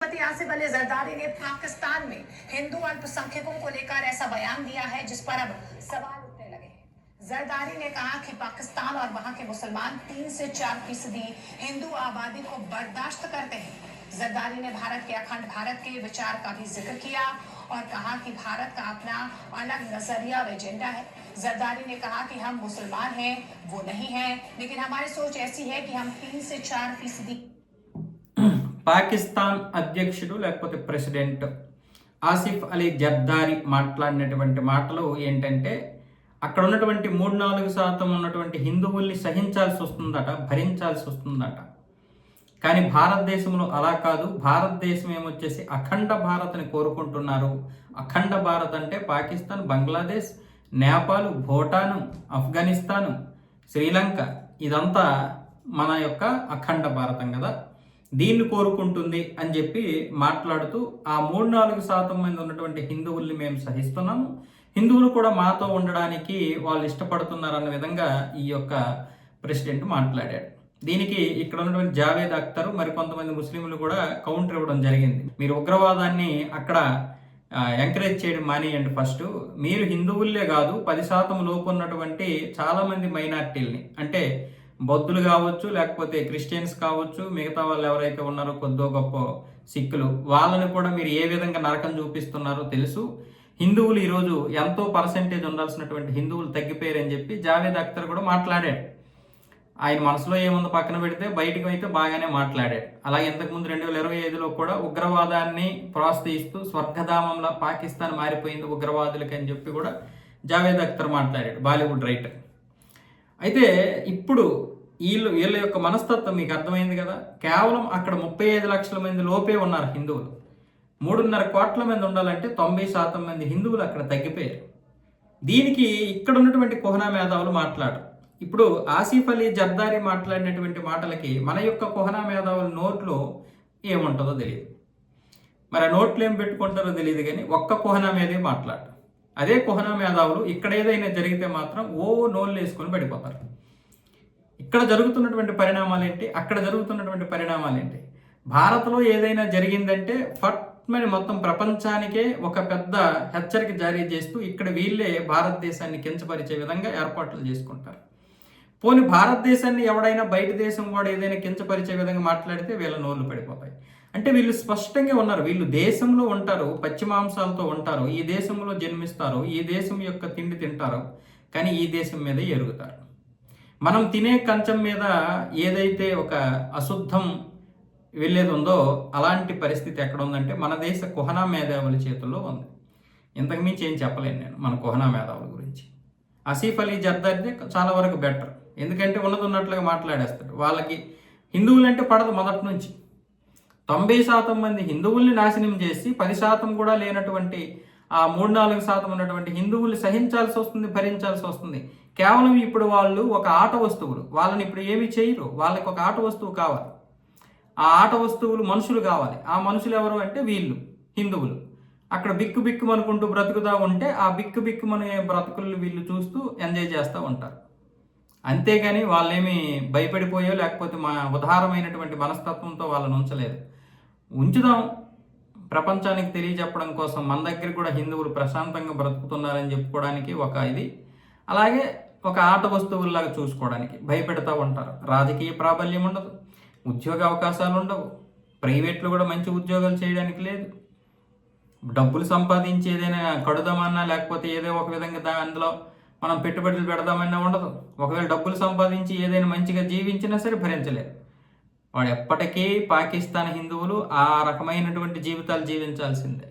राष्ट्रपति आसिफ अली जरदारी ने पाकिस्तान में हिंदू अल्पसंख्यकों को लेकर ऐसा बयान दिया है जिस पर अब सवाल उठने लगे हैं। जरदारी ने कहा कि पाकिस्तान और वहां के मुसलमान 3 से 4% हिंदू आबादी को बर्दाश्त करते हैं। जरदारी ने भारत के अखंड भारत के विचार का भी जिक्र किया और कहा कि भारत का अपना अलग नजरिया और एजेंडा है। जरदारी ने कहा कि हम मुसलमान हैं, वो नहीं है, लेकिन हमारी सोच ऐसी है कि हम 3 से 4% పాకిస్తాన్ అధ్యక్షుడు లేకపోతే ప్రెసిడెంట్ ఆసిఫ్ అలీ జర్దారి మాట్లాడినటువంటి మాటలు ఏంటంటే అక్కడ ఉన్నటువంటి 3-4% ఉన్నటువంటి హిందువుల్ని సహించాల్సి వస్తుందట, భరించాల్సి వస్తుందట. కానీ భారతదేశంలో అలా కాదు. భారతదేశం ఏమొచ్చేసి అఖండ భారత్ని కోరుకుంటున్నారు. అఖండ భారత్ అంటే పాకిస్తాన్, బంగ్లాదేశ్, నేపాల్, భూటాను, ఆఫ్ఘనిస్తాను, శ్రీలంక, ఇదంతా మన యొక్క అఖండ భారతం కదా, దీన్ని కోరుకుంటుంది అని చెప్పి మాట్లాడుతూ ఆ 3-4% మంది ఉన్నటువంటి హిందువుల్ని మేము సహిస్తున్నాము, హిందువులు కూడా మాతో ఉండడానికి వాళ్ళు ఇష్టపడుతున్నారన్న విధంగా ఈ యొక్క ప్రెసిడెంట్ మాట్లాడాడు. దీనికి ఇక్కడ ఉన్నటువంటి జావేద్ అఖ్తర్ మరికొంతమంది ముస్లింలు కూడా కౌంటర్ ఇవ్వడం జరిగింది. మీరు ఉగ్రవాదాన్ని అక్కడ ఎంకరేజ్ చేయడం మానేయండి. ఫస్ట్ మీరు హిందువులే కాదు 10% లోపు ఉన్నటువంటి చాలామంది మైనార్టీల్ని, అంటే బౌద్ధులు కావచ్చు, లేకపోతే క్రిస్టియన్స్ కావచ్చు, మిగతా వాళ్ళు ఎవరైతే ఉన్నారో కొద్దో గొప్ప సిక్కులు, వాళ్ళని కూడా మీరు ఏ విధంగా నరకం చూపిస్తున్నారో తెలుసు. హిందువులు ఈరోజు ఎంతో పర్సెంటేజ్ ఉండాల్సినటువంటి హిందువులు తగ్గిపోయారని చెప్పి జావేద్ అఖ్తర్ కూడా మాట్లాడాడు. ఆయన మనసులో ఏముందో పక్కన పెడితే బయటకు అయితే బాగానే మాట్లాడాడు. అలాగే ఇంతకుముందు 2025లో కూడా ఉగ్రవాదాన్ని ప్రోత్సహిస్తూ స్వర్గధామంలో పాకిస్తాన్ మారిపోయింది ఉగ్రవాదులకి అని చెప్పి కూడా జావేద్ అఖ్తర్ మాట్లాడాడు, బాలీవుడ్ రైటర్. అయితే ఇప్పుడు వీళ్ళ యొక్క మనస్తత్వం మీకు అర్థమైంది కదా. కేవలం అక్కడ 35 లక్షల మంది లోపే ఉన్నారు హిందువులు. 3.5 కోట్ల మంది ఉండాలంటే 90% మంది హిందువులు అక్కడ తగ్గిపోయారు. దీనికి ఇక్కడ ఉన్నటువంటి కుహనా మేధావులు మాట్లాడరు. ఇప్పుడు ఆసిఫ్ అలీ జర్దారి మాట్లాడినటువంటి మాటలకి మన యొక్క కుహనా మేధావుల నోట్లో ఏముంటుందో తెలియదు. మరి ఆ నోట్లు ఏం పెట్టుకుంటారో తెలియదు, కానీ ఒక్క కుహనా మీదే మాట్లాడరు. అదే కుహనా మేధావులు ఇక్కడ ఏదైనా జరిగితే మాత్రం నోళ్ళు వేసుకొని పడిపోతారు. ఇక్కడ జరుగుతున్నటువంటి పరిణామాలు ఏంటి, అక్కడ జరుగుతున్నటువంటి పరిణామాలు ఏంటి, భారత్లో ఏదైనా జరిగిందంటే ఫట్మని మొత్తం ప్రపంచానికే ఒక పెద్ద హెచ్చరిక జారీ చేస్తూ ఇక్కడ వీళ్ళే భారతదేశాన్ని కించపరిచే విధంగా ఏర్పాట్లు చేసుకుంటారు. పోనీ భారతదేశాన్ని ఎవడైనా బయట దేశం వాడు ఏదైనా కించపరిచే విధంగా మాట్లాడితే వీళ్ళ నోళ్ళు పడిపోతాయి. అంటే వీళ్ళు స్పష్టంగా ఉన్నారు, వీళ్ళు దేశంలో ఉంటారు, పశ్చిమాంశాలతో ఉంటారు, ఈ దేశంలో జన్మిస్తారు, ఈ దేశం యొక్క తిండి తింటారు, కానీ ఈ దేశం మీద ఎరుగుతారు. మనం తినే కంచం మీద ఏదైతే ఒక అశుద్ధం వెళ్ళేది ఉందో అలాంటి పరిస్థితి ఎక్కడ ఉందంటే మన దేశ కుహనా మేధావుల చేతుల్లో ఉంది. ఇంతకుమించి ఏం చెప్పలేను నేను మన కుహనా మేధావుల గురించి. ఆసిఫ్ అలీ జర్దారి చాలా వరకు బెటర్, ఎందుకంటే ఉన్నది ఉన్నట్లుగా మాట్లాడేస్తాడు. వాళ్ళకి హిందువులంటే పడదు మొదటి నుంచి. 90% మంది హిందువుల్ని నాశనం చేసి 10% కూడా లేనటువంటి ఆ 3-4% ఉన్నటువంటి హిందువుల్ని సహించాల్సి వస్తుంది, భరించాల్సి వస్తుంది. కేవలం ఇప్పుడు వాళ్ళు ఒక ఆట వస్తువులు, వాళ్ళని ఇప్పుడు ఏమి చేయరు, వాళ్ళకి ఒక ఆట వస్తువు కావాలి. ఆ ఆట వస్తువులు మనుషులు కావాలి. ఆ మనుషులు ఎవరు అంటే వీళ్ళు హిందువులు. అక్కడ బిక్కు బిక్కు అనుకుంటూ బ్రతుకుతూ ఉంటే ఆ బిక్కు బిక్కుమనే బ్రతుకులు వీళ్ళు చూస్తూ ఎంజాయ్ చేస్తూ ఉంటారు. అంతేగాని వాళ్ళేమి భయపడిపోయో లేకపోతే మా ఉదారమైనటువంటి మనస్తత్వంతో వాళ్ళని ఉంచలేదు. ఉంచుదాం, ప్రపంచానికి తెలియజెప్పడం కోసం మన దగ్గర కూడా హిందువులు ప్రశాంతంగా బ్రతుకుతున్నారని చెప్పుకోవడానికి ఒక ఇది, అలాగే ఒక ఆట వస్తువుల్లాగా చూసుకోవడానికి భయపెడతా ఉంటారు. రాజకీయ ప్రాబల్యం ఉండదు, ఉద్యోగ అవకాశాలు ఉండవు, ప్రైవేట్లు కూడా మంచి ఉద్యోగాలు చేయడానికి లేదు, డబ్బులు సంపాదించి ఏదైనా కడుదామన్నా లేకపోతే ఏదో ఒక విధంగా అందులో మనం పెట్టుబడులు పెడదామన్నా ఉండదు. ఒకవేళ డబ్బులు సంపాదించి ఏదైనా మంచిగా జీవించినా సరే భరించలేదు. వాడు ఎప్పటికీ పాకిస్తాన్ హిందువులు ఆ రకమైనటువంటి జీవితాలు జీవించాల్సిందే.